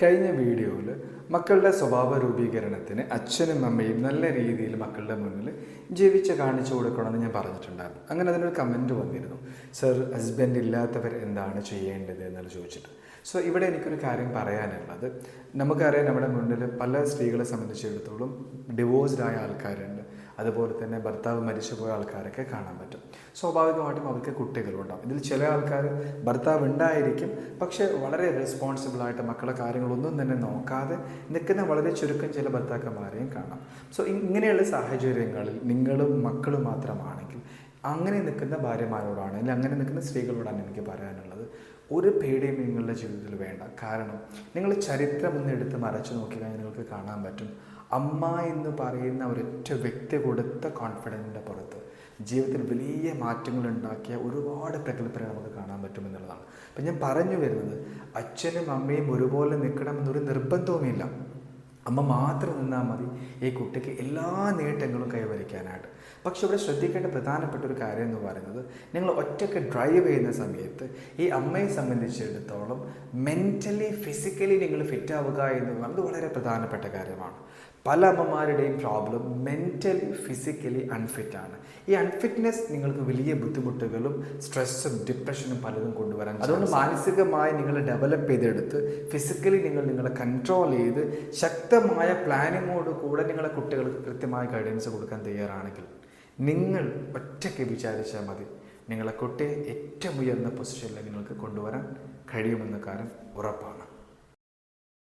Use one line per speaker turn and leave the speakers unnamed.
കഴിഞ്ഞ വീഡിയോയിൽ മക്കളുടെ സ്വഭാവ രൂപീകരണത്തിന് അച്ഛനും അമ്മയും നല്ല രീതിയിൽ മക്കളുടെ മുന്നിൽ ജീവിച്ച് കാണിച്ചു കൊടുക്കണമെന്ന് ഞാൻ പറഞ്ഞിട്ടുണ്ടായിരുന്നു. അങ്ങനെ അതിനൊരു കമൻറ്റ് വന്നിരുന്നു, സർ ഹസ്ബൻഡ് ഇല്ലാത്തവർ എന്താണ് ചെയ്യേണ്ടത് എന്നുള്ള ചോദിച്ചിട്ട്. സോ ഇവിടെ എനിക്കൊരു കാര്യം പറയാനുള്ളത്, നമുക്കറിയാം നമ്മുടെ മുന്നിൽ പല സ്ത്രീകളെ സംബന്ധിച്ചിടത്തോളം ഡിവോഴ്സ്ഡ് ആയ ആൾക്കാരുണ്ട്, അതുപോലെ തന്നെ ഭർത്താവ് മരിച്ചുപോയ ആൾക്കാരൊക്കെ കാണാൻ പറ്റും. സ്വാഭാവികമായിട്ടും അവർക്ക് കുട്ടികളുണ്ടാകും. ഇതിൽ ചില ആൾക്കാർ ഭർത്താവ് ഉണ്ടായിരിക്കും, പക്ഷേ വളരെ റെസ്പോൺസിബിളായിട്ട് മക്കളെ കാര്യങ്ങളൊന്നും തന്നെ നോക്കാതെ നിൽക്കുന്ന വളരെ ചുരുക്കം ചില ഭർത്താക്കന്മാരെയും കാണാം. സോ ഇങ്ങനെയുള്ള സാഹചര്യങ്ങളിൽ നിങ്ങളും മക്കളും മാത്രമാണെങ്കിൽ അങ്ങനെ നിൽക്കുന്ന ഭാര്യമാരോടാണ്, അല്ലെങ്കിൽ അങ്ങനെ നിൽക്കുന്ന സ്ത്രീകളോടാണ് എനിക്ക് പറയാനുള്ളത്, ഒരു പേടിയും നിങ്ങളുടെ ജീവിതത്തിൽ വേണ്ട. കാരണം നിങ്ങൾ ചരിത്രം ഒന്ന് എടുത്ത് മറച്ചു നോക്കിക്കഴിഞ്ഞാൽ നിങ്ങൾക്ക് കാണാൻ പറ്റും, അമ്മ എന്ന് പറയുന്ന ഒരൊറ്റ വ്യക്തി കൊടുത്ത കോൺഫിഡൻസിൻ്റെ പുറത്ത് ജീവിതത്തിൽ വലിയ മാറ്റങ്ങൾ ഉണ്ടാക്കിയ ഒരുപാട് പ്രഗത്ഭരെ നമുക്ക് കാണാൻ പറ്റുമെന്നുള്ളതാണ്. അപ്പം ഞാൻ പറഞ്ഞു വരുന്നത്, അച്ഛനും അമ്മയും ഒരുപോലെ നിൽക്കണമെന്നൊരു നിർബന്ധവുമില്ല. അമ്മ മാത്രം നിന്നാൽ മതി ഈ കുട്ടിക്ക് എല്ലാ നേട്ടങ്ങളും കൈവരിക്കാനായിട്ട്. പക്ഷെ ഇവിടെ ശ്രദ്ധിക്കേണ്ട പ്രധാനപ്പെട്ട ഒരു കാര്യം എന്ന് പറയുന്നത്, നിങ്ങൾ ഒറ്റയ്ക്ക് ഡ്രൈവ് ചെയ്യുന്ന സമയത്ത് ഈ അമ്മയെ സംബന്ധിച്ചിടത്തോളം മെൻ്റലി ഫിസിക്കലി നിങ്ങൾ ഫിറ്റ് ആവുക എന്ന് പറയുന്നത് വളരെ പ്രധാനപ്പെട്ട കാര്യമാണ്. പല അമ്മമാരുടെയും പ്രോബ്ലം മെൻ്റലി ഫിസിക്കലി അൺഫിറ്റാണ്. ഈ അൺഫിറ്റ്നെസ് നിങ്ങൾക്ക് വലിയ ബുദ്ധിമുട്ടുകളും സ്ട്രെസ്സും ഡിപ്രഷനും പലതും കൊണ്ടുവരാൻ. അതുകൊണ്ട് മാനസികമായി നിങ്ങൾ ഡെവലപ്പ് ചെയ്തെടുത്ത് ഫിസിക്കലി നിങ്ങളെ കൺട്രോൾ ചെയ്ത് ശക്തമായ പ്ലാനിങ്ങോട് കൂടെ നിങ്ങളെ കുട്ടികൾക്ക് കൃത്യമായ ഗൈഡൻസ് കൊടുക്കാൻ തയ്യാറാണെങ്കിൽ നിങ്ങൾ ഒറ്റയ്ക്ക് വിചാരിച്ചാൽ മതി, നിങ്ങളെ കുട്ടിയെ ഏറ്റവും ഉയർന്ന പൊസിഷനിൽ നിങ്ങൾക്ക് കൊണ്ടുവരാൻ കഴിയുമെന്ന കാര്യം ഉറപ്പാണ്.